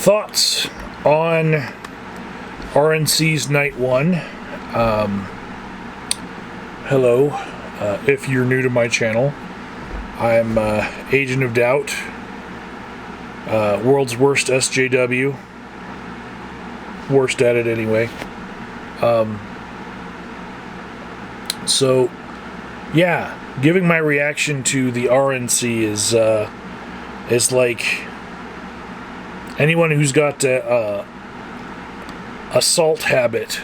Thoughts on RNC's Night 1. Hello, if you're new to my channel. I'm Agent of Doubt, world's worst SJW. Worst at it anyway. So, yeah, giving my reaction to the RNC is like anyone who's got a salt habit.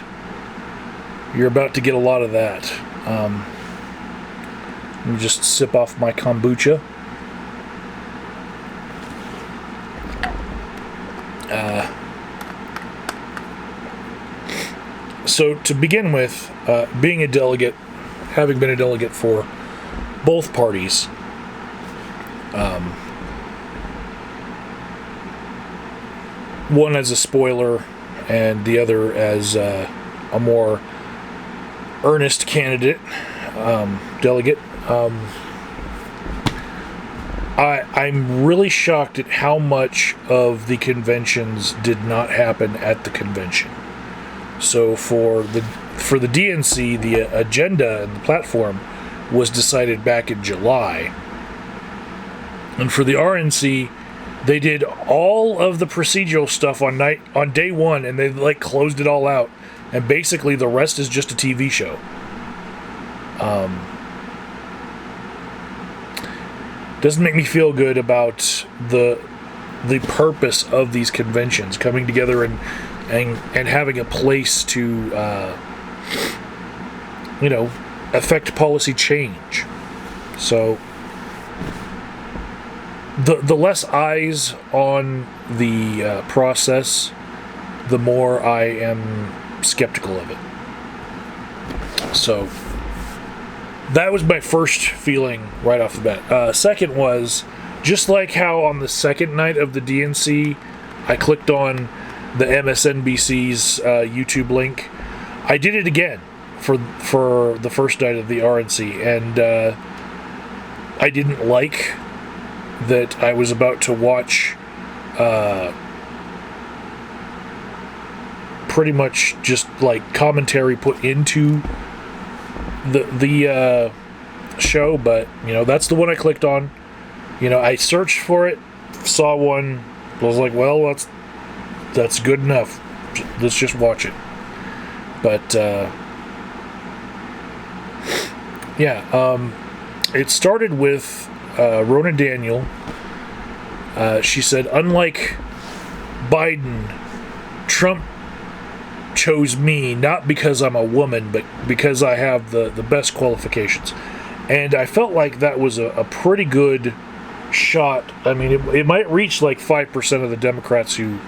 You're about to get a lot of that. Let me just sip off my kombucha. So to begin with, being a delegate, having been a delegate for both parties, one as a spoiler and the other as a more earnest candidate, delegate, I'm really shocked at how much of the conventions did not happen at the convention. So for the DNC, the agenda and the platform was decided back in July. And for the RNC, they did all of the procedural stuff on day one, and they like closed it all out. And basically the rest is just a TV show. Doesn't make me feel good about the purpose of these conventions coming together and having a place to affect policy change. So the less eyes on the process, the more I am skeptical of it. So that was my first feeling right off the bat. Second was, just like how on the second night of the DNC, I clicked on the MSNBC's YouTube link. I did it again for the first night of the RNC, and I didn't like that I was about to watch pretty much just like commentary put into the show, but that's the one I clicked on. I searched for it, saw one, was like, well, that's good enough. Let's just watch it. But it started with Ronna Daniel. She said, unlike Biden, Trump chose me not because I'm a woman, but because I have the best qualifications. And I felt like that was a pretty good shot. I mean, it might reach like 5% of the Democrats who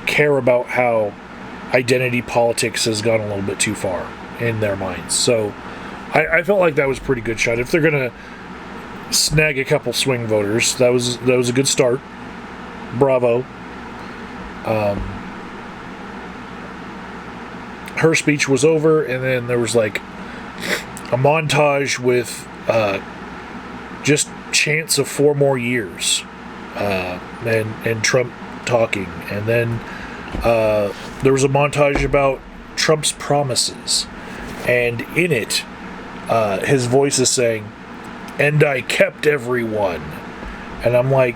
care about how identity politics has gone a little bit too far in their minds. So I felt like that was a pretty good shot. If they're going to snag a couple swing voters, that was a good start. Bravo. Her speech was over, and then there was like a montage with just chants of 4 more years, and Trump talking, and then there was a montage about Trump's promises, and in it, his voice is saying, "And I kept everyone," and I'm like,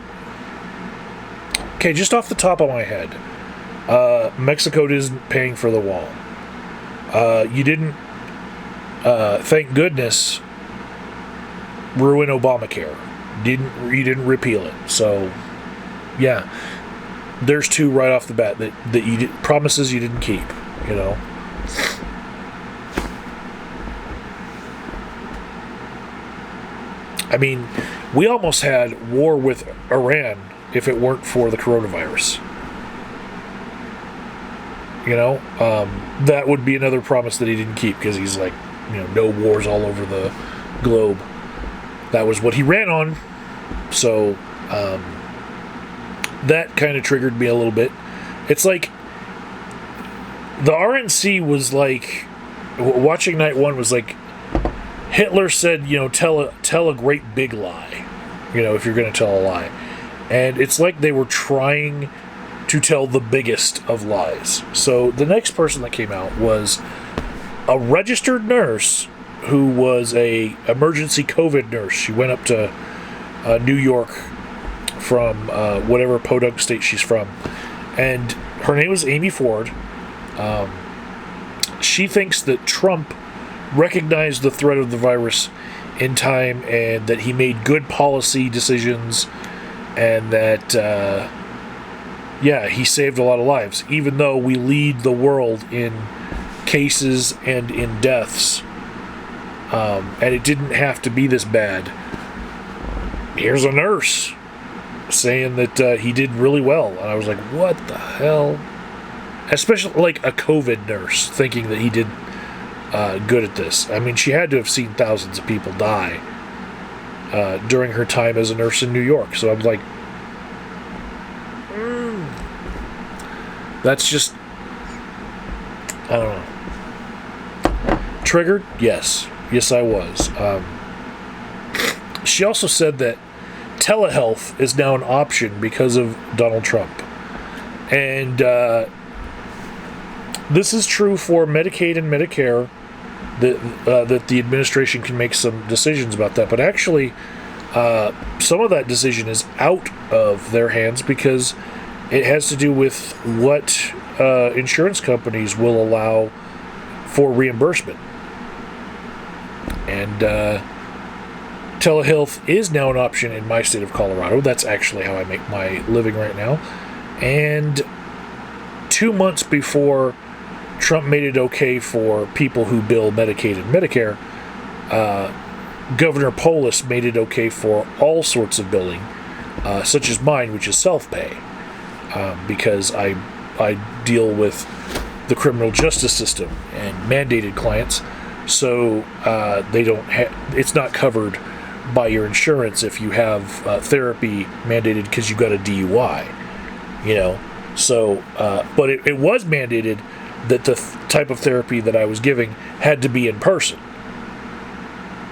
okay, just off the top of my head, Mexico isn't paying for the wall. You didn't, thank goodness, ruin Obamacare. You didn't repeal it. So, yeah, there's 2 right off the bat that you promises you didn't keep. I mean, we almost had war with Iran if it weren't for the coronavirus. That would be another promise that he didn't keep, because he's like, no wars all over the globe. That was what he ran on. So, that kind of triggered me a little bit. It's like, the RNC was like, watching Night 1 was like, Hitler said, tell a great big lie, if you're going to tell a lie. And it's like they were trying to tell the biggest of lies. So the next person that came out was a registered nurse who was a emergency COVID nurse. She went up to New York from whatever podunk state she's from, and her name was Amy Ford. She thinks that Trump recognized the threat of the virus in time and that he made good policy decisions and that he saved a lot of lives, even though we lead the world in cases and in deaths, and it didn't have to be this bad. Here's a nurse saying that he did really well, and I was like, what the hell? Especially like a COVID nurse thinking that he did good at this. I mean, she had to have seen thousands of people die during her time as a nurse in New York, so I'm like, that's just, I don't know. Triggered? Yes. Yes, I was. She also said that telehealth is now an option because of Donald Trump. And this is true for Medicaid and Medicare, that the administration can make some decisions about that. But actually, some of that decision is out of their hands because it has to do with what insurance companies will allow for reimbursement. And telehealth is now an option in my state of Colorado. That's actually how I make my living right now. And 2 months before Trump made it okay for people who bill Medicaid and Medicare, Governor Polis made it okay for all sorts of billing, such as mine, which is self-pay, because I deal with the criminal justice system and mandated clients, so they don't it's not covered by your insurance if you have therapy mandated because you got a DUI, you know. So, but it was mandated that the type of therapy that I was giving had to be in person.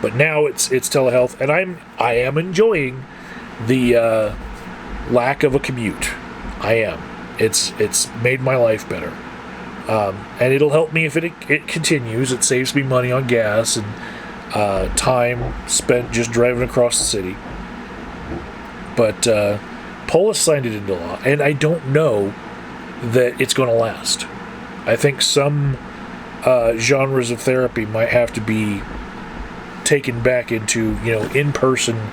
But now it's telehealth, and I am enjoying the lack of a commute. I am. It's made my life better, and it'll help me if it continues. It saves me money on gas and time spent just driving across the city. But Polis signed it into law, and I don't know that it's going to last. I think some genres of therapy might have to be taken back into, in person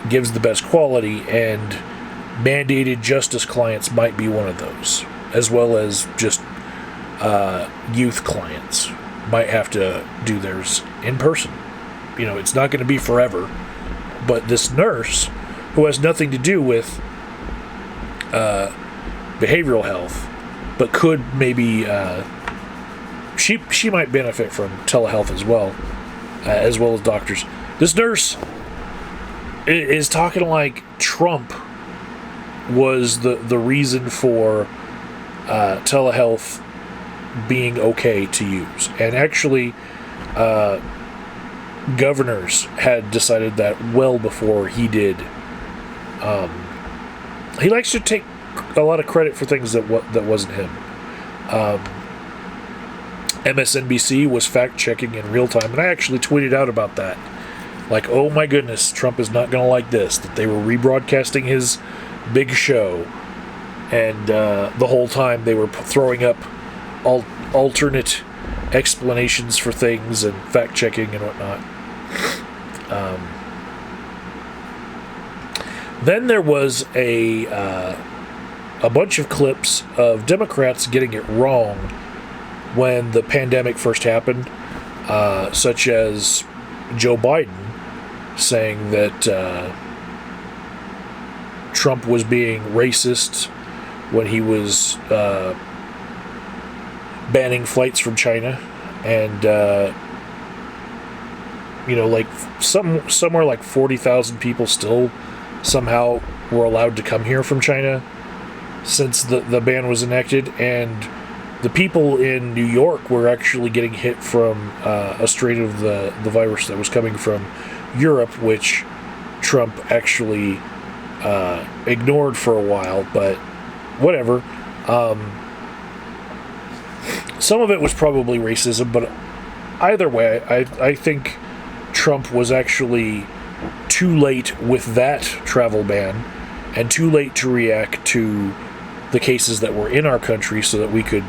gives the best quality, and mandated justice clients might be one of those, as well as just youth clients might have to do theirs in person. It's not going to be forever, but this nurse, who has nothing to do with behavioral health, but could maybe she might benefit from telehealth as well as doctors. This nurse is talking like Trump was the reason for telehealth being okay to use, and actually governors had decided that well before he did. He likes to take a lot of credit for things that wasn't him. MSNBC was fact-checking in real time, and I actually tweeted out about that. Like, oh my goodness, Trump is not going to like this, that they were rebroadcasting his big show, and the whole time they were throwing up alternate explanations for things and fact-checking and whatnot. Then there was a bunch of clips of Democrats getting it wrong when the pandemic first happened, such as Joe Biden saying that Trump was being racist when he was banning flights from China, and somewhere like 40,000 people still somehow were allowed to come here from China since the ban was enacted, and the people in New York were actually getting hit from a strain of the virus that was coming from Europe, which Trump actually ignored for a while, but whatever. Some of it was probably racism, but either way, I think Trump was actually too late with that travel ban and too late to react to the cases that were in our country so that we could,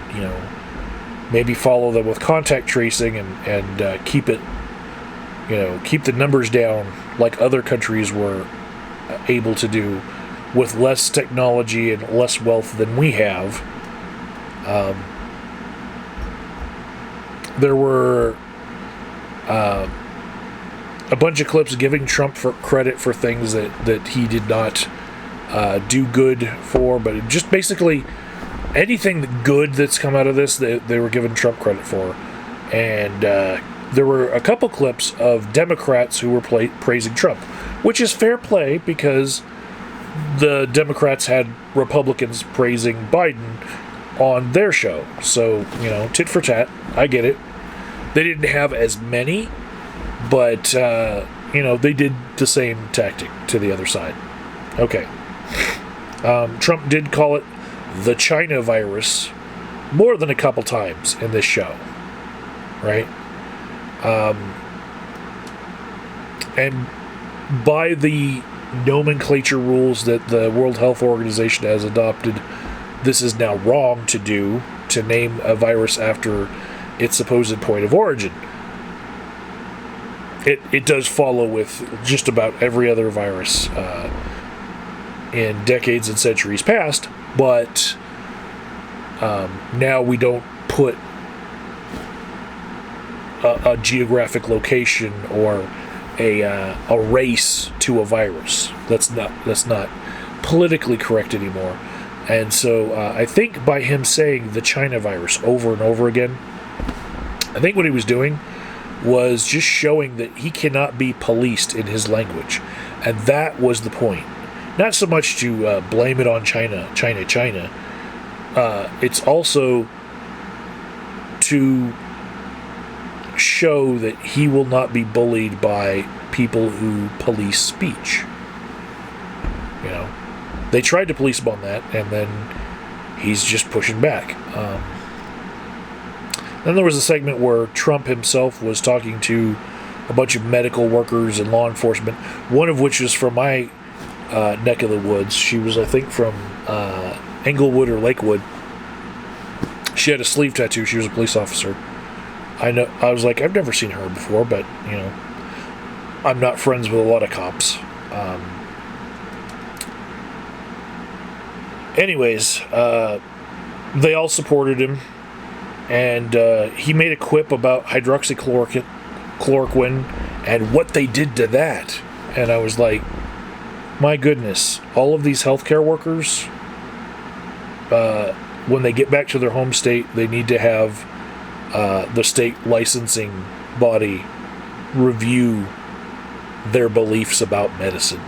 maybe follow them with contact tracing and keep it, keep the numbers down like other countries were able to do with less technology and less wealth than we have. There were a bunch of clips giving Trump for credit for things that he did not do good for, but just basically anything good that's come out of this, they were giving Trump credit for. And there were a couple clips of Democrats who were praising Trump, which is fair play because the Democrats had Republicans praising Biden on their show. So, tit for tat. I get it. They didn't have as many, but, they did the same tactic to the other side. Okay. Trump did call it the China virus more than a couple times in this show. Right? And by the nomenclature rules that the World Health Organization has adopted, this is now wrong to do, to name a virus after its supposed point of origin. It does follow with just about every other virus in decades and centuries past, but now we don't put a geographic location or a race to a virus. That's not politically correct anymore. And so I think by him saying the China virus over and over again, I think what he was doing was just showing that he cannot be policed in his language. And that was the point. Not so much to blame it on China. It's also to show that he will not be bullied by people who police speech. They tried to police him on that, and then he's just pushing back. Then there was a segment where Trump himself was talking to a bunch of medical workers and law enforcement, one of which is from my neck of the woods. She was, I think, from Englewood or Lakewood. She had a sleeve tattoo. She was a police officer. I was like, I've never seen her before, but, I'm not friends with a lot of cops. Anyways, they all supported him, and he made a quip about hydroxychloroquine and what they did to that. And I was like, my goodness, all of these healthcare workers, when they get back to their home state, they need to have the state licensing body review their beliefs about medicine.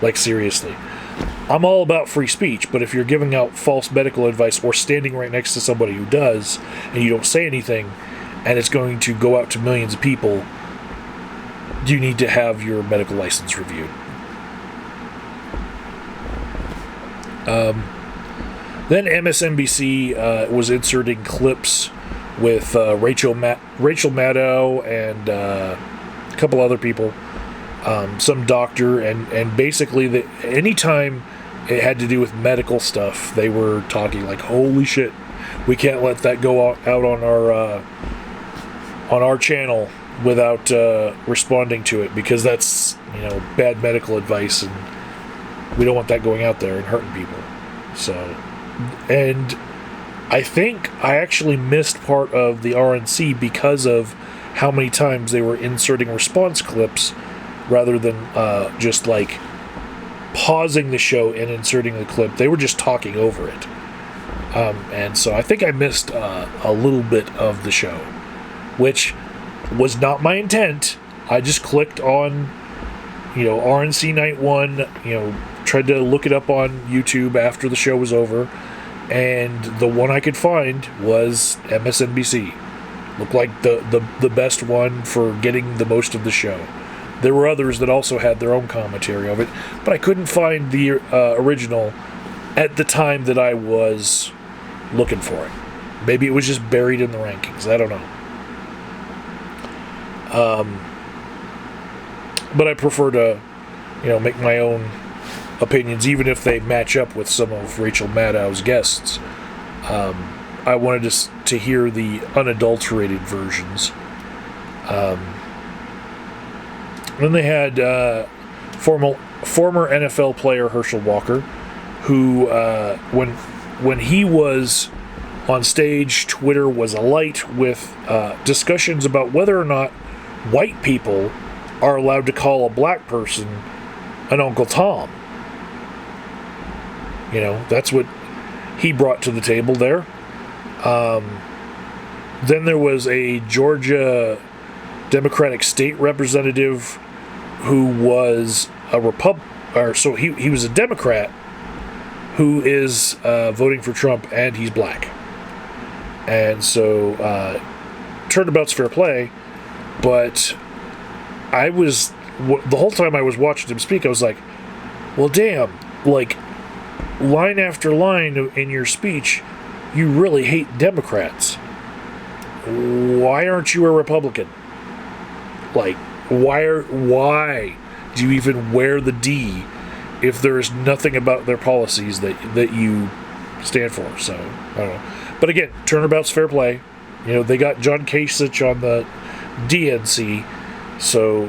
Like, seriously. I'm all about free speech, but if you're giving out false medical advice or standing right next to somebody who does, and you don't say anything, and it's going to go out to millions of people, you need to have your medical license reviewed. Then MSNBC was inserting clips with Rachel Maddow and a couple other people, some doctor, and basically anytime it had to do with medical stuff, they were talking like, holy shit, we can't let that go out on our channel without responding to it, because that's bad medical advice, and we don't want that going out there and hurting people. So, and I think I actually missed part of the RNC because of how many times they were inserting response clips rather than just like pausing the show and inserting the clip. They were just talking over it. And so I think I missed a little bit of the show, which was not my intent. I just clicked on, RNC Night 1, tried to look it up on YouTube after the show was over, and the one I could find was MSNBC. Looked like the best one for getting the most of the show. There were others that also had their own commentary of it, but I couldn't find the original at the time that I was looking for it. Maybe it was just buried in the rankings. I don't know. But I prefer to, make my own opinions, even if they match up with some of Rachel Maddow's guests. I wanted to hear the unadulterated versions. Then they had former NFL player Herschel Walker, who, when he was on stage, Twitter was alight with discussions about whether or not white people are allowed to call a black person an Uncle Tom. That's what he brought to the table there. Then there was a Georgia Democratic state representative who was he was a Democrat who is voting for Trump, and he's black. And so turnabout's fair play, but the whole time I was watching him speak, I was like, well, damn, like, line after line in your speech, you really hate Democrats. Why aren't you a Republican? Like, why do you even wear the D if there is nothing about their policies that you stand for? So, I don't know. But again, turnabout's fair play. They got John Kasich on the DNC, so,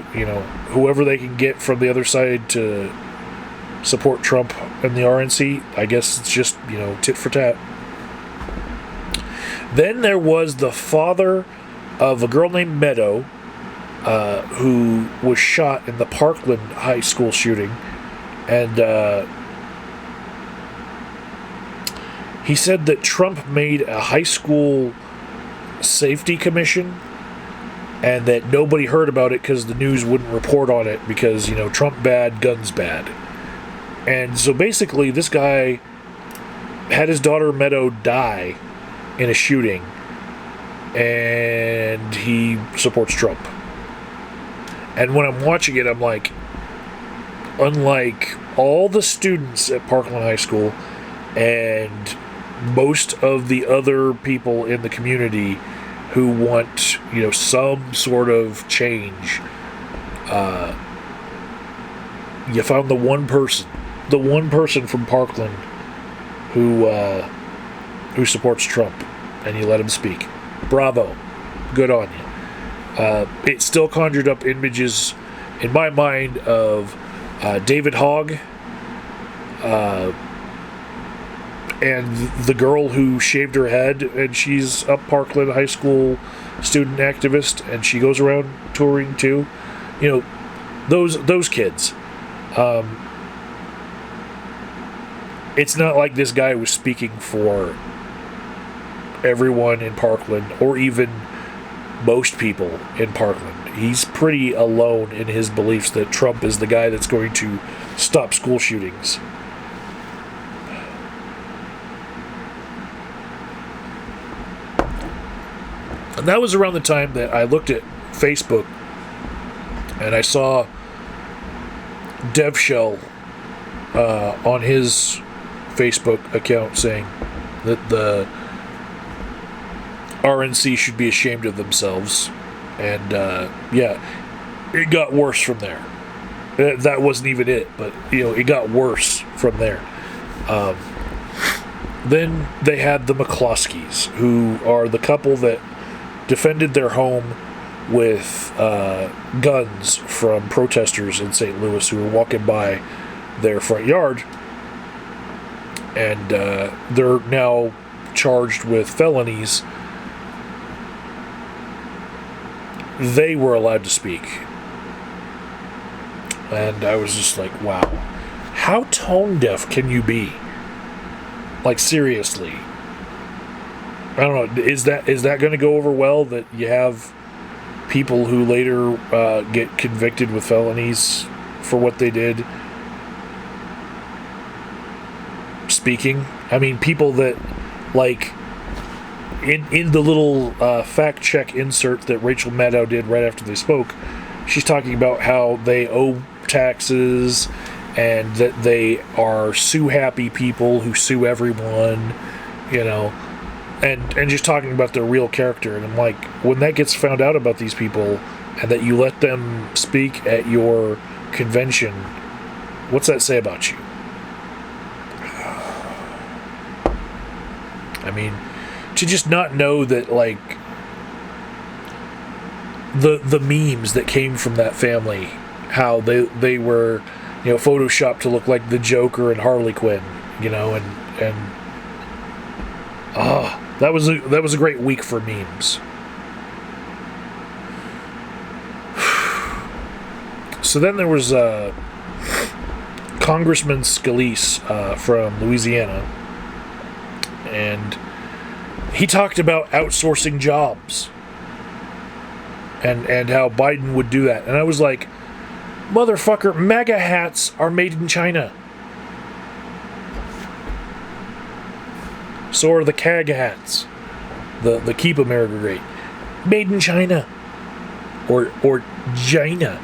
whoever they can get from the other side to support Trump and the RNC, I guess it's just, tit for tat. Then there was the father of a girl named Meadow, who was shot in the Parkland High School shooting, and he said that Trump made a high school safety commission, and that nobody heard about it because the news wouldn't report on it because, Trump bad, guns bad. And so basically this guy had his daughter Meadow die in a shooting, and he supports Trump. And when I'm watching it, I'm like, unlike all the students at Parkland High School and most of the other people in the community who want, some sort of change, you found the one person from Parkland who supports Trump, and you let him speak. Bravo. Good on you. It still conjured up images in my mind of David Hogg and the girl who shaved her head, and she's a Parkland High School student activist, and she goes around touring too. Those kids. It's not like this guy was speaking for everyone in Parkland, or even most people in Parkland. He's pretty alone in his beliefs that Trump is the guy that's going to stop school shootings. And that was around the time that I looked at Facebook and I saw DevShell on his Facebook account saying that the RNC should be ashamed of themselves. And it got worse from there. That wasn't even it, but it got worse from there. Then they had the McCloskeys, who are the couple that defended their home with guns from protesters in St. Louis who were walking by their front yard, and they're now charged with felonies. They were allowed to speak, and I was just like, wow, how tone deaf can you be? Like, seriously. I don't know, is that going to go over well, that you have people who later get convicted with felonies for what they did speaking? I mean, people that, like, in the little fact check insert that Rachel Maddow did right after they spoke, she's talking about how they owe taxes and that they are sue-happy people who sue everyone, you know, and just talking about their real character. And I'm like, when that gets found out about these people, and that you let them speak at your convention, what's that say about you? I mean, to just not know that, like, the memes that came from that family, how they were, you know, photoshopped to look like the Joker and Harley Quinn, you know, and that was a great week for memes. So then there was Congressman Scalise from Louisiana, and he talked about outsourcing jobs and how Biden would do that. And I was like, motherfucker, MAGA hats are made in China. So are the CAG hats, the Keep America Great, made in China, or China.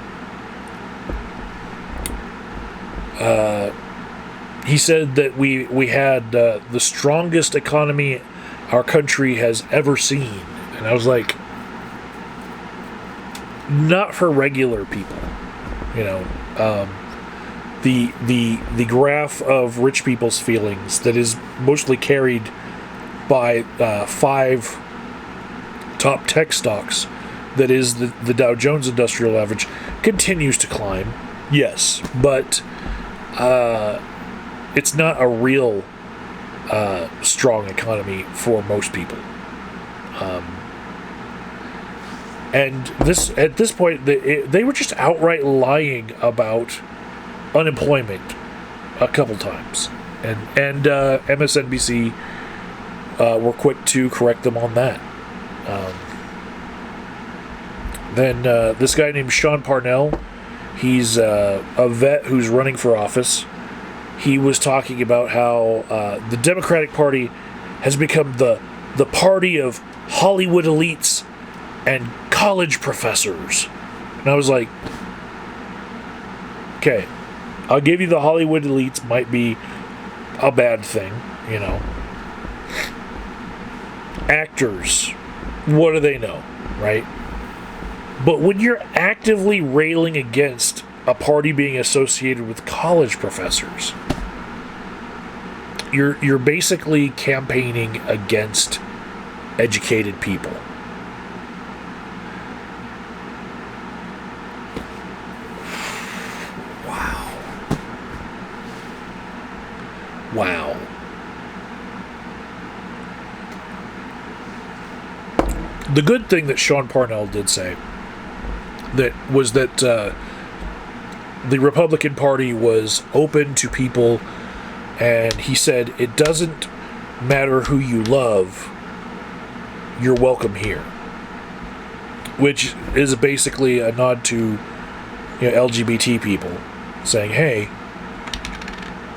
He said that we had the strongest economy our country has ever seen, and I was like, not for regular people, you know. The graph of rich people's feelings that is mostly carried by 5 top tech stocks, that is the Dow Jones Industrial Average, continues to climb. Yes, but it's not a real strong economy for most people. And at this point, they were just outright lying about unemployment a couple times, and MSNBC were quick to correct them on that. Then this guy named Sean Parnell, he's a vet who's running for office. He was talking about how the Democratic Party has become the party of Hollywood elites and college professors. And I was like, okay, I'll give you the Hollywood elites might be a bad thing, you know. Actors, what do they know, right? But when you're actively railing against a party being associated with college professors, you're basically campaigning against educated people. Wow. The good thing that Sean Parnell did say was that the Republican Party was open to people, and he said it doesn't matter who you love, you're welcome here, which is basically a nod to, you know, LGBT people, saying, hey,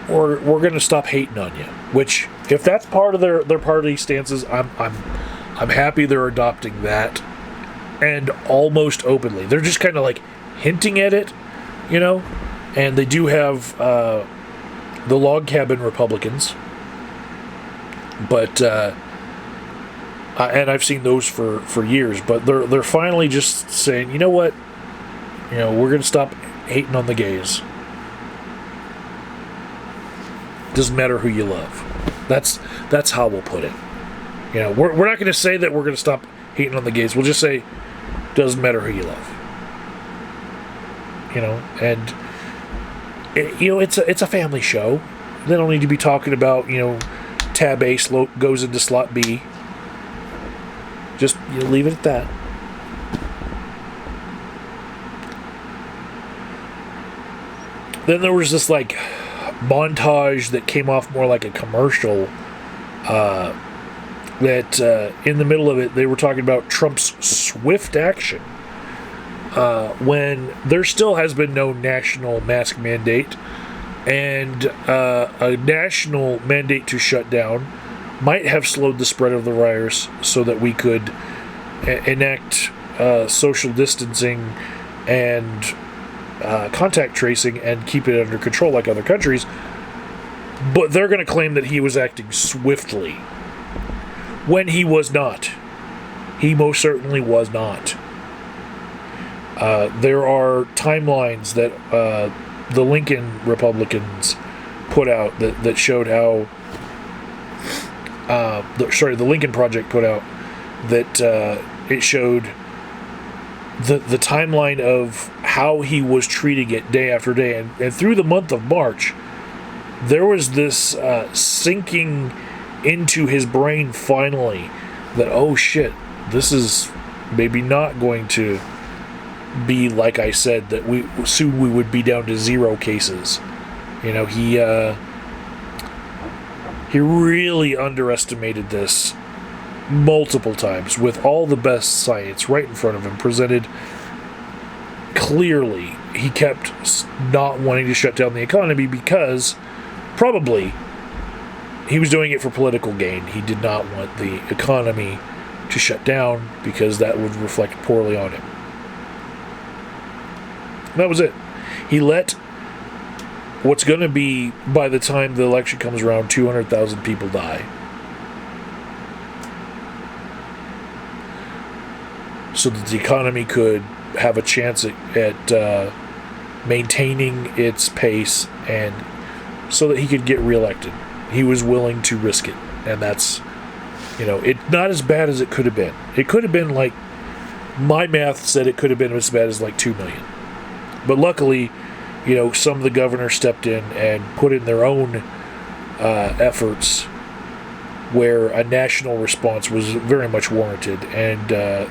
we're going to stop hating on you. Which, if that's part of their party stances, I'm happy they're adopting that, and almost openly. They're just kind of like hinting at it, you know. And they do have the log cabin Republicans, but and I've seen those for years. But they're finally just saying, you know what, you know, we're going to stop hating on the gays. Doesn't matter who you love. That's how we'll put it. You know, we're not going to say that we're going to stop hating on the gays. We'll just say, doesn't matter who you love. You know, and you know, it's a family show. They don't need to be talking about, you know, tab A goes into slot B. Just, you know, leave it at that. Then there was this like montage that came off more like a commercial, that in the middle of it they were talking about Trump's swift action when there still has been no national mask mandate, and a national mandate to shut down might have slowed the spread of the virus so that we could enact social distancing and contact tracing and keep it under control like other countries. But they're going to claim that he was acting swiftly when he was not. He most certainly was not. There are timelines that the Lincoln Republicans put out that showed how the Lincoln Project put out that it showed the timeline of how he was treating it day after day, and through the month of March there was this sinking into his brain finally that, oh shit, this is maybe not going to be like I said, that soon we would be down to 0 cases. You know, he really underestimated this multiple times with all the best science right in front of him presented clearly. He kept not wanting to shut down the economy because probably he was doing it for political gain. He did not want the economy to shut down because that would reflect poorly on him. That was it. He let what's going to be, by the time the election comes around, 200,000 people die. So that the economy could have a chance at maintaining its pace, and so that he could get reelected. He was willing to risk it. And that's, it's not as bad as it could have been. It could have been like, my math said it could have been as bad as like 2 million. But luckily, some of the governors stepped in and put in their own efforts where a national response was very much warranted, and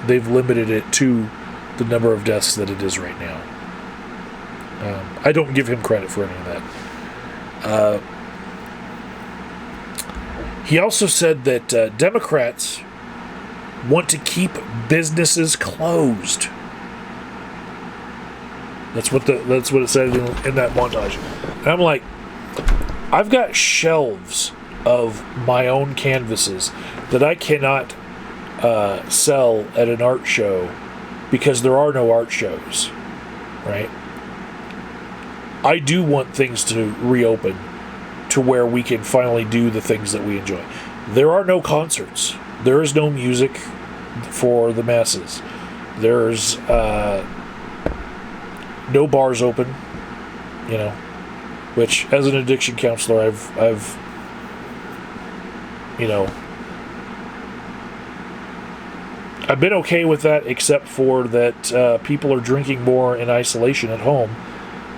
they've limited it to the number of deaths that it is right now. I don't give him credit for any of that. He also said that Democrats want to keep businesses closed. That's what it said in that montage. And I'm like, I've got shelves of my own canvases that I cannot sell at an art show because there are no art shows, right? I do want things to reopen to where we can finally do the things that we enjoy. There are no concerts. There is no music for the masses. There's no bars open, which as an addiction counselor, I've been okay with that, except for that people are drinking more in isolation at home,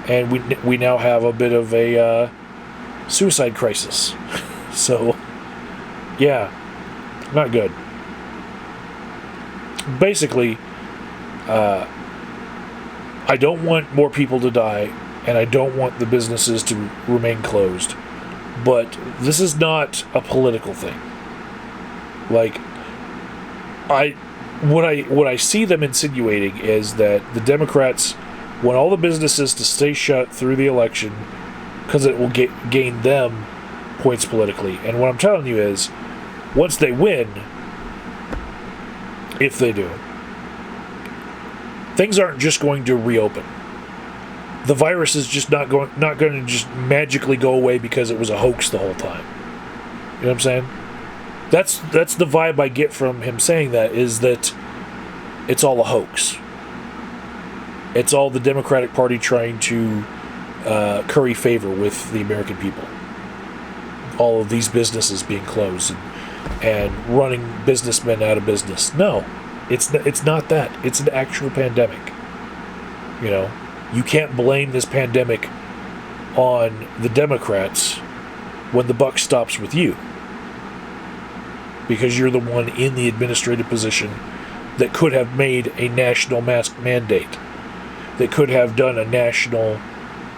and we now have a bit of a suicide crisis. So, yeah, not good. Basically, I don't want more people to die, and I don't want the businesses to remain closed. But this is not a political thing. Like, what I see them insinuating is that the Democrats want all the businesses to stay shut through the election because it will gain them points politically. And what I'm telling you is, once they win, if they do, things aren't just going to reopen. The virus is just not going to just magically go away because it was a hoax the whole time. You know what I'm saying? That's the vibe I get from him saying that, is that it's all a hoax. It's all the Democratic Party trying to curry favor with the American people. All of these businesses being closed and running businessmen out of business. No, it's not that. It's an actual pandemic. You can't blame this pandemic on the Democrats when the buck stops with you, because you're the one in the administrative position that could have made a national mask mandate, that could have done a national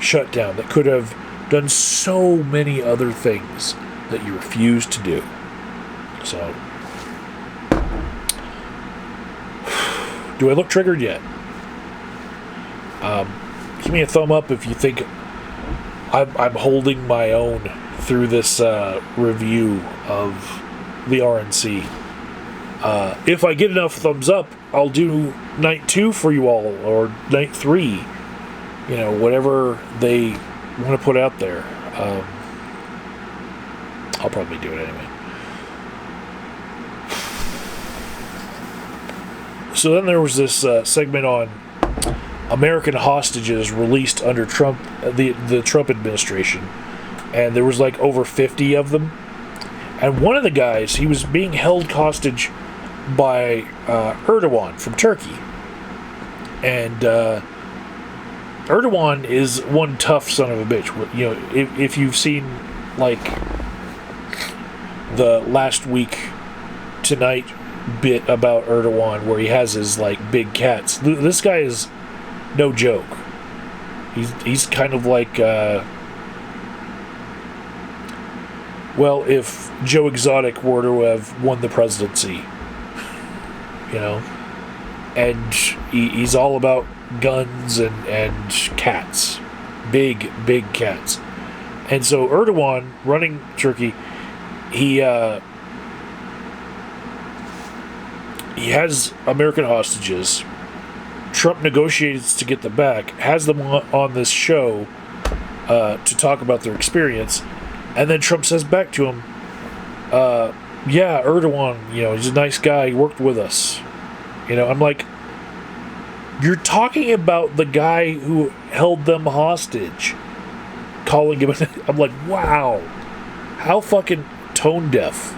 shutdown, that could have done so many other things that you refused to do. So, do I look triggered yet? Give me a thumb up if you think I'm holding my own through this review of the RNC. If I get enough thumbs up, I'll do night 2 for you all, or night 3. whatever they want to put out there. I'll probably do it anyway. So then there was this segment on American hostages released under Trump, the Trump administration, and there was like over 50 of them. And one of the guys, he was being held hostage by Erdogan from Turkey. And Erdogan is one tough son of a bitch. If you've seen like the last week tonight bit about Erdogan where he has his like big cats, this guy is no joke. He's kind of like if Joe Exotic were to have won the presidency, and he's all about guns and cats, big cats. And so Erdogan running Turkey, he has American hostages. Trump negotiates to get them back, has them on this show to talk about their experience, and then Trump says back to him, yeah, Erdogan, he's a nice guy, he worked with us. I'm like, you're talking about the guy who held them hostage, calling him, I'm like, wow, how fucking tone deaf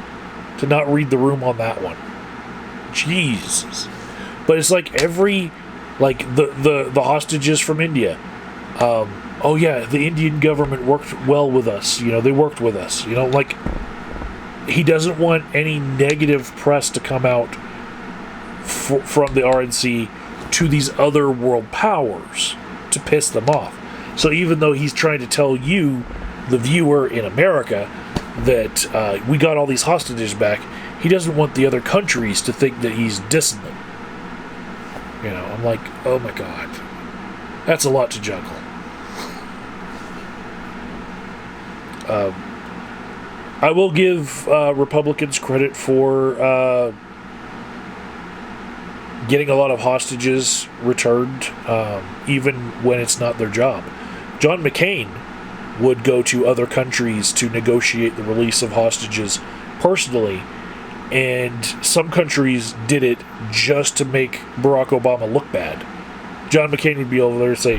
to not read the room on that one. Jesus. But it's like the hostages from India. Oh yeah, the Indian government worked well with us. They worked with us. Like, he doesn't want any negative press to come out from the RNC to these other world powers to piss them off. So even though he's trying to tell you, the viewer in America, that we got all these hostages back, he doesn't want the other countries to think that he's dissing them. I'm like, oh my God, that's a lot to juggle. I will give Republicans credit for getting a lot of hostages returned, even when it's not their job. John McCain would go to other countries to negotiate the release of hostages personally, and some countries did it just to make Barack Obama look bad. John McCain would be over there and say,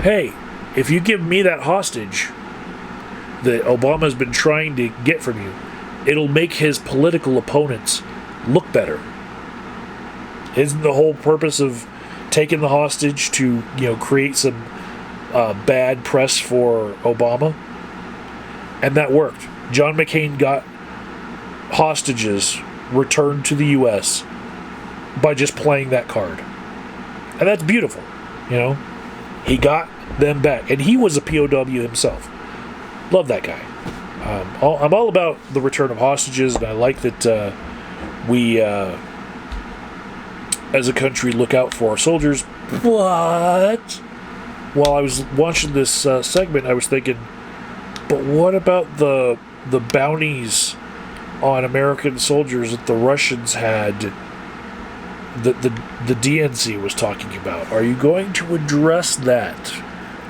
hey, if you give me that hostage that Obama's been trying to get from you, it'll make his political opponents look better. Isn't the whole purpose of taking the hostage to, create some bad press for Obama? And that worked. John McCain got hostages returned to the U.S. by just playing that card. And that's beautiful, He got them back. And he was a POW himself. Love that guy. I'm all about the return of hostages, and I like that we, as a country, look out for our soldiers. But while I was watching this segment, I was thinking, but what about the bounties on American soldiers that the Russians had, that the DNC was talking about? Are you going to address that?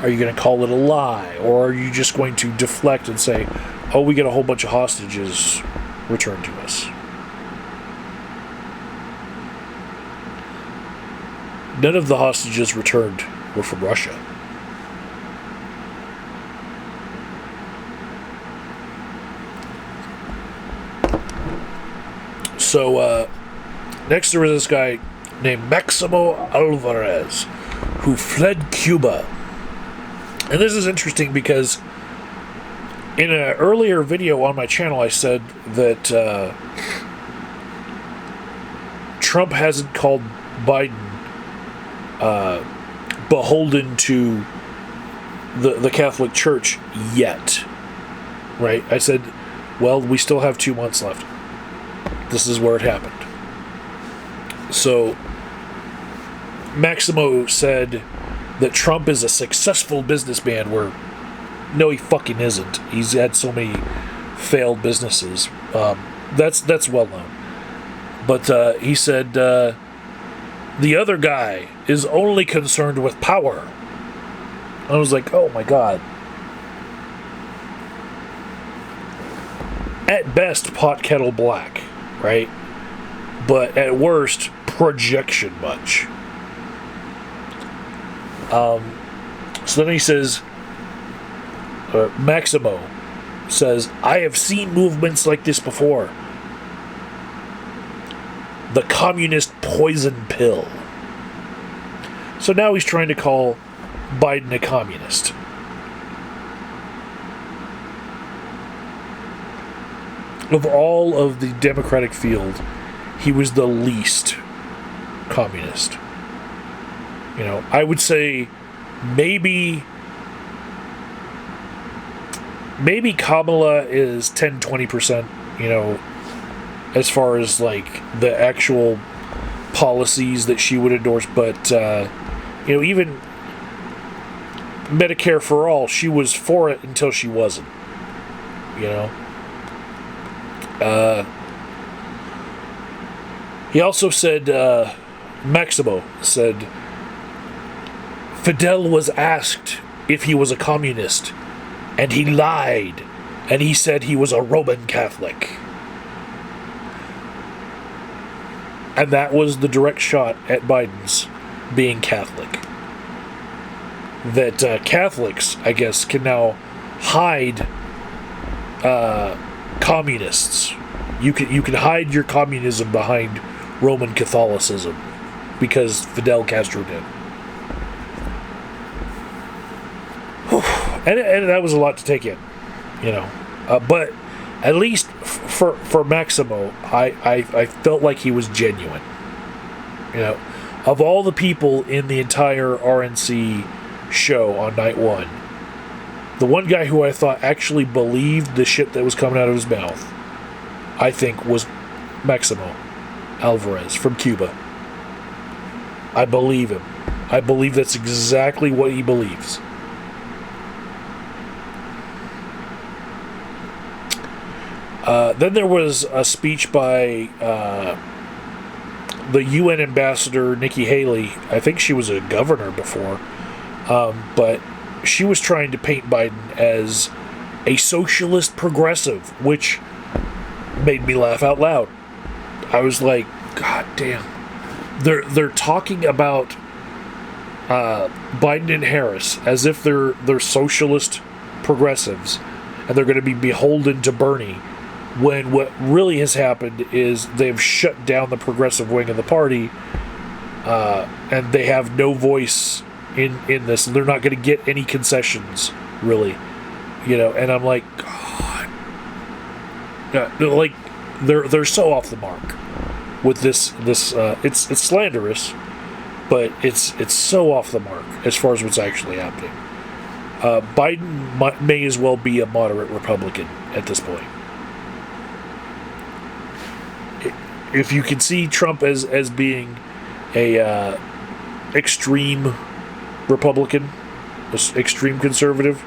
Are you going to call it a lie? Or are you just going to deflect and say, oh, we get a whole bunch of hostages returned to us? None of the hostages returned were from Russia. So, next there was this guy named Maximo Alvarez, who fled Cuba. And this is interesting because in an earlier video on my channel, I said that Trump hasn't called Biden beholden to the Catholic Church yet. Right? I said, well, we still have 2 months left. This is where it happened. So, Maximo said that Trump is a successful businessman, where no, he fucking isn't. He's had so many failed businesses. That's well known. But he said the other guy is only concerned with power. I was like, oh my God. At best, pot kettle black, right? But at worst, projection much. So then he says, Maximo says, I have seen movements like this before. The communist poison pill. So now he's trying to call Biden a communist. Of all of the Democratic field, he was the least communist. You know, I would say maybe Kamala is 10-20%, you know, as far as like the actual policies that she would endorse, but you know, even Medicare for all, she was for it until she wasn't, you know. He also said, Maximo said, Fidel was asked if he was a communist, and he lied, and he said he was a Roman Catholic. And that was the direct shot at Biden's being Catholic. That Catholics, I guess, can now hide communists. You can hide your communism behind Roman Catholicism because Fidel Castro did. And that was a lot to take in, you know. But at least for Maximo, I felt like he was genuine. You know, of all the people in the entire RNC show on night one, the one guy who I thought actually believed the shit that was coming out of his mouth, I think, was Maximo Alvarez from Cuba. I believe him. I believe that's exactly what he believes. Then there was a speech by the UN ambassador, Nikki Haley. I think she was a governor before. But she was trying to paint Biden as a socialist progressive, which made me laugh out loud. I was like, God damn. They're talking about Biden and Harris as if they're socialist progressives and they're going to be beholden to Bernie, when what really has happened is they've shut down the progressive wing of the party, and they have no voice in this. They're not going to get any concessions, really, you know. And I'm like, God, like they're so off the mark with this. It's slanderous, but it's so off the mark as far as what's actually happening. Biden may as well be a moderate Republican at this point. If you can see Trump as being a extreme Republican, extreme conservative,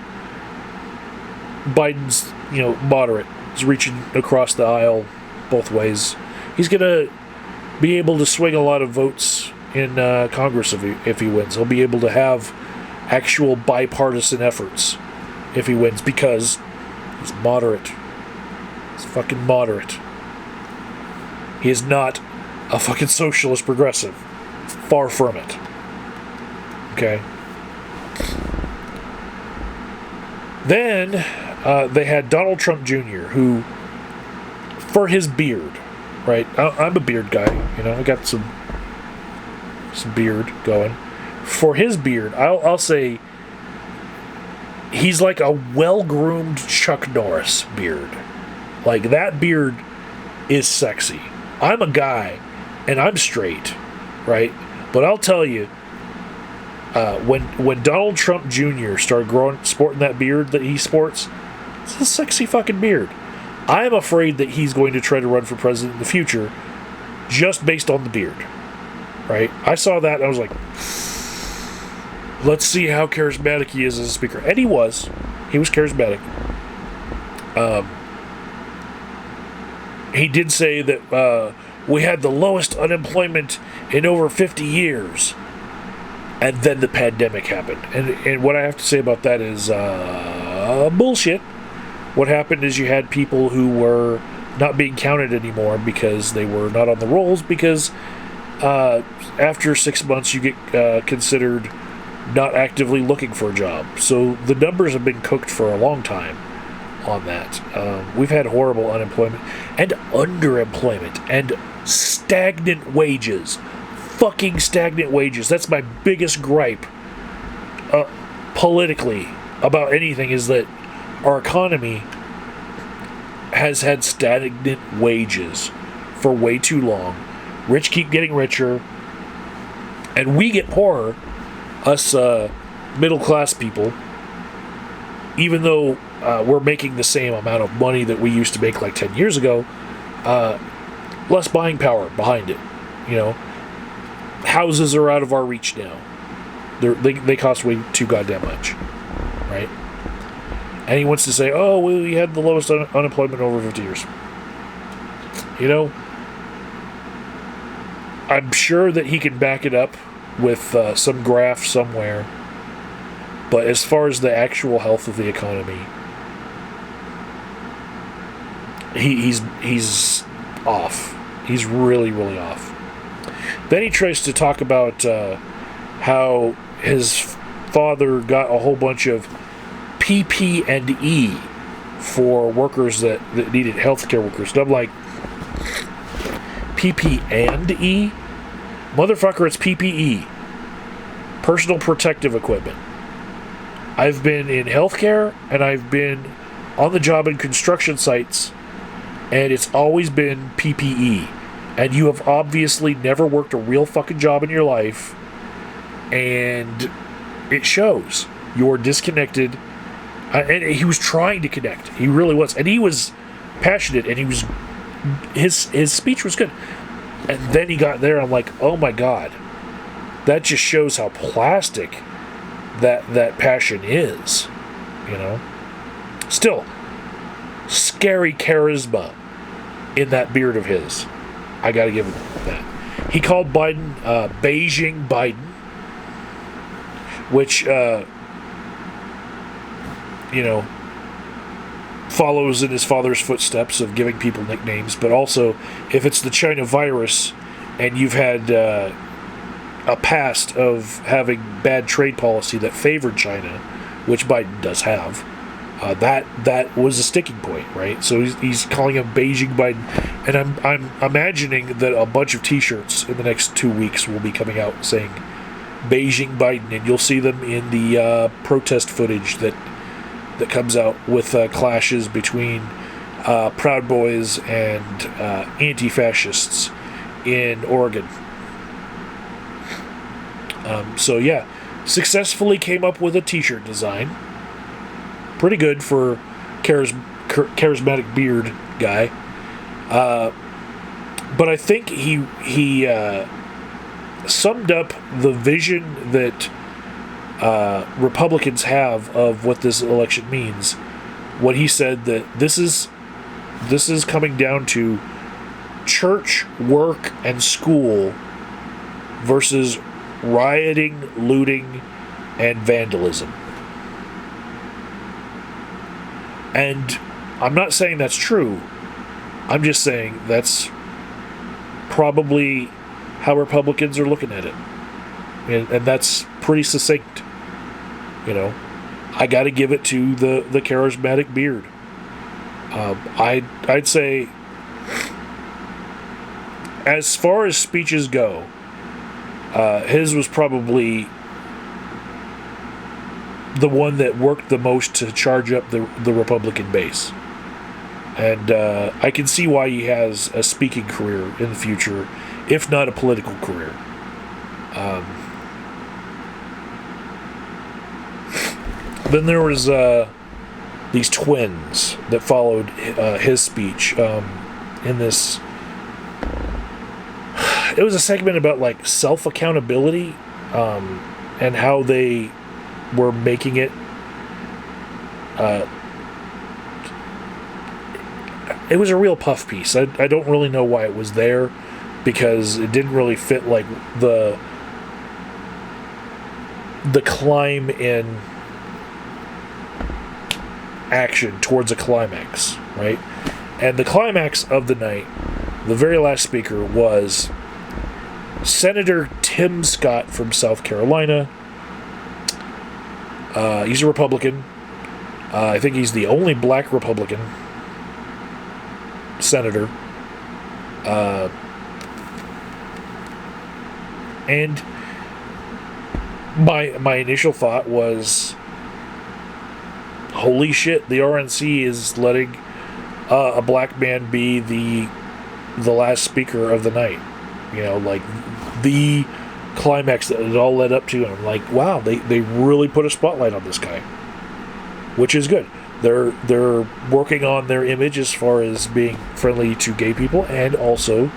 Biden's, you know, moderate. He's reaching across the aisle both ways. He's gonna be able to swing a lot of votes in Congress if he wins. He'll be able to have actual bipartisan efforts if he wins, because he's moderate. He's fucking moderate. He is not a fucking socialist progressive. Far from it. Okay. Then they had Donald Trump Jr., who, for his beard, right? I'm a beard guy, you know. I got some beard going. For his beard, I'll say he's like a well-groomed Chuck Norris beard. Like, that beard is sexy. I'm a guy, and I'm straight, right? But I'll tell you, when Donald Trump Jr. started sporting that beard that he sports, it's a sexy fucking beard. I'm afraid that he's going to try to run for president in the future just based on the beard, right? I saw that, and I was like, let's see how charismatic he is as a speaker. And he was. He was charismatic. He did say that we had the lowest unemployment in over 50 years. And then the pandemic happened. And what I have to say about that is bullshit. What happened is you had people who were not being counted anymore because they were not on the rolls, because after 6 months you get considered not actively looking for a job. So the numbers have been cooked for a long time on that. We've had horrible unemployment and underemployment and stagnant wages. Fucking stagnant wages. That's my biggest gripe politically about anything, is that our economy has had stagnant wages for way too long. Rich keep getting richer, and we get poorer, us middle class people, even though we're making the same amount of money that we used to make like 10 years ago. Less buying power behind it, you know. Houses are out of our reach now. They cost way too goddamn much, right? And he wants to say, oh, we had the lowest unemployment over 50 years. You know, I'm sure that he can back it up with some graph somewhere. But as far as the actual health of the economy, he's off. He's really, really off. Then he tries to talk about how his father got a whole bunch of PP&E for workers that needed healthcare workers. And I'm like, PP&E? Motherfucker, it's PPE. Personal protective equipment. I've been in healthcare, and I've been on the job in construction sites, and it's always been PPE. And you have obviously never worked a real fucking job in your life, and it shows. You're disconnected. And he was trying to connect. He really was. And he was passionate, and his speech was good. And then he got there, and I'm like, oh my God. That just shows how plastic that passion is, you know? Still, scary charisma in that beard of his. I gotta give him that. He called Biden Beijing Biden, which, you know, follows in his father's footsteps of giving people nicknames. But also, if it's the China virus and you've had a past of having bad trade policy that favored China, which Biden does have, that was a sticking point, right? So he's calling him Beijing Biden, and I'm imagining that a bunch of T-shirts in the next 2 weeks will be coming out saying Beijing Biden, and you'll see them in the protest footage that comes out with clashes between Proud Boys and anti-fascists in Oregon. So yeah, successfully came up with a T-shirt design. Pretty good for charismatic beard guy. But I think he summed up the vision that Republicans have of what this election means when he said that this is coming down to church, work, and school versus rioting, looting, and vandalism. And I'm not saying that's true. I'm just saying that's probably how Republicans are looking at it. And that's pretty succinct. You know, I got to give it to the charismatic beard. I'd say, as far as speeches go, his was probably the one that worked the most to charge up the Republican base. And I can see why he has a speaking career in the future, if not a political career. Then there was these twins that followed his speech in this. It was a segment about like self-accountability and how they were making it. It was a real puff piece. I don't really know why it was there, because it didn't really fit like the the climb in action towards a climax, right? And the climax of the night, the very last speaker was Senator Tim Scott from South Carolina. He's a Republican. I think he's the only black Republican senator. And my initial thought was, holy shit, the RNC is letting a black man be the last speaker of the night. You know, like the climax that it all led up to. And I'm like, wow, they really put a spotlight on this guy, which is good. They're working on their image as far as being friendly to gay people, and also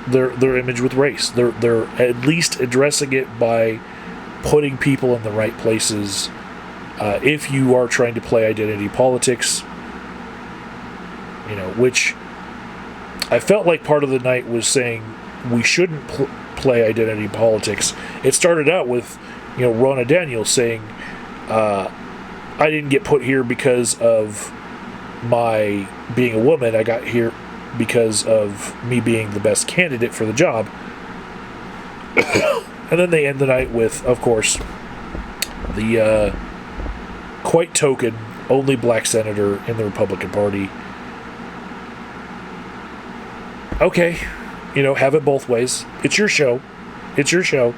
their image with race. They're at least addressing it by putting people in the right places. If you are trying to play identity politics, you know, which I felt like part of the night was saying we shouldn't play identity politics. It started out with, you know, Ronna Daniels saying, I didn't get put here because of my being a woman. I got here because of me being the best candidate for the job. And then they end the night with, of course, the quite token only black senator in the Republican Party. Okay, you know, have it both ways. It's your show. It's your show.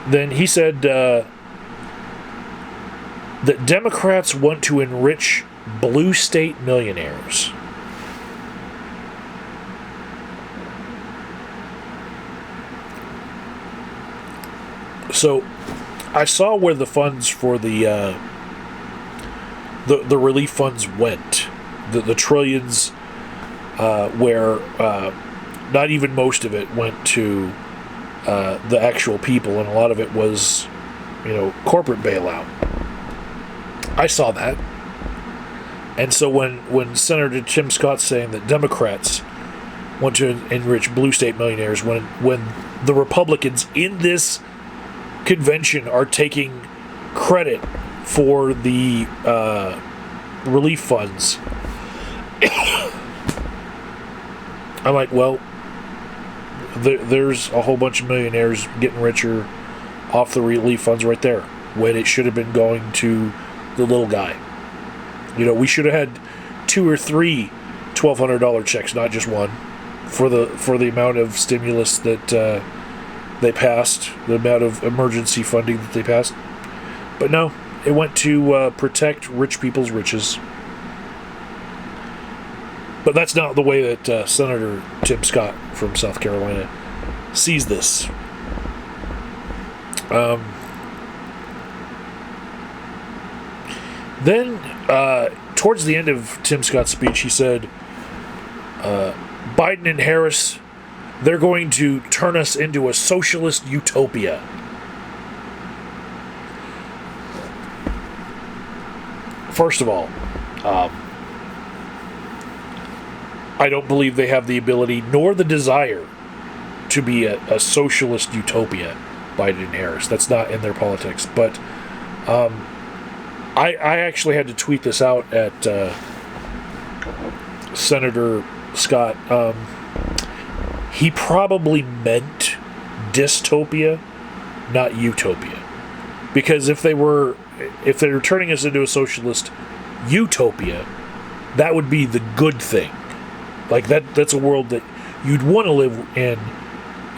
Then he said that Democrats want to enrich blue state millionaires. So, I saw where the funds for the relief funds went. The trillions, where not even most of it went to the actual people, and a lot of it was, you know, corporate bailout. I saw that. And so when Senator Tim Scott's saying that Democrats want to enrich blue state millionaires, when the Republicans in this convention are taking credit for the relief funds, I'm like, well, there's a whole bunch of millionaires getting richer off the relief funds right there, when it should have been going to the little guy. You know, we should have had 2 or 3 $1,200 checks, not just one, for the amount of stimulus that they passed, the amount of emergency funding that they passed. But no, it went to protect rich people's riches. But that's not the way that Senator Tim Scott from South Carolina sees this. Then, towards the end of Tim Scott's speech, he said, Biden and Harris, they're going to turn us into a socialist utopia. First of all, I don't believe they have the ability nor the desire to be a socialist utopia, Biden and Harris. That's not in their politics. But I actually had to tweet this out at Senator Scott. He probably meant dystopia, not utopia. Because if they were turning us into a socialist utopia, that would be the good thing. Like that's a world that you'd want to live in.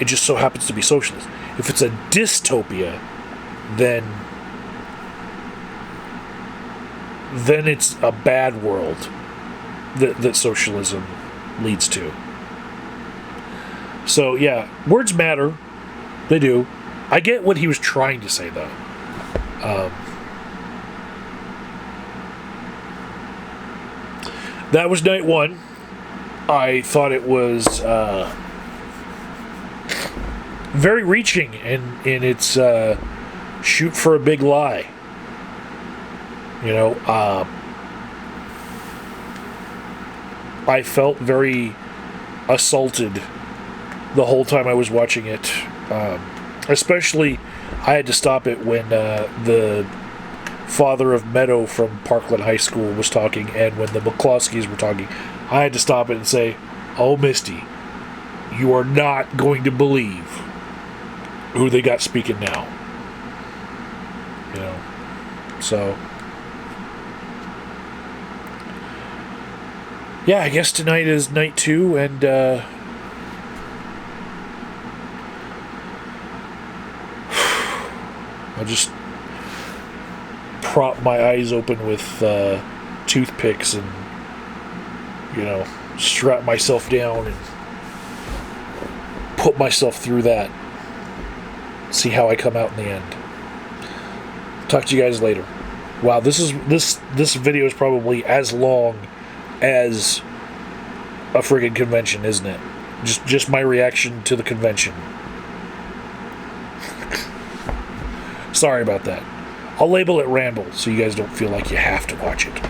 It just so happens to be socialist. If it's a dystopia, then it's a bad world that socialism leads to. So yeah, words matter. They do. I get what he was trying to say, though. That was night one. I thought it was very reaching in its shoot for a big lie. You know, I felt very assaulted the whole time I was watching it. Especially, I had to stop it when the father of Meadow from Parkland High School was talking, and when the McCloskeys were talking. I had to stop it and say, "Oh, Misty, you are not going to believe who they got speaking now." You know, so yeah, I guess tonight is night 2, and I'll just prop my eyes open with toothpicks and, you know, strap myself down and put myself through that. See how I come out in the end. Talk to you guys later. Wow, this video is probably as long as a friggin' convention, isn't it? Just my reaction to the convention. Sorry about that. I'll label it Ramble so you guys don't feel like you have to watch it.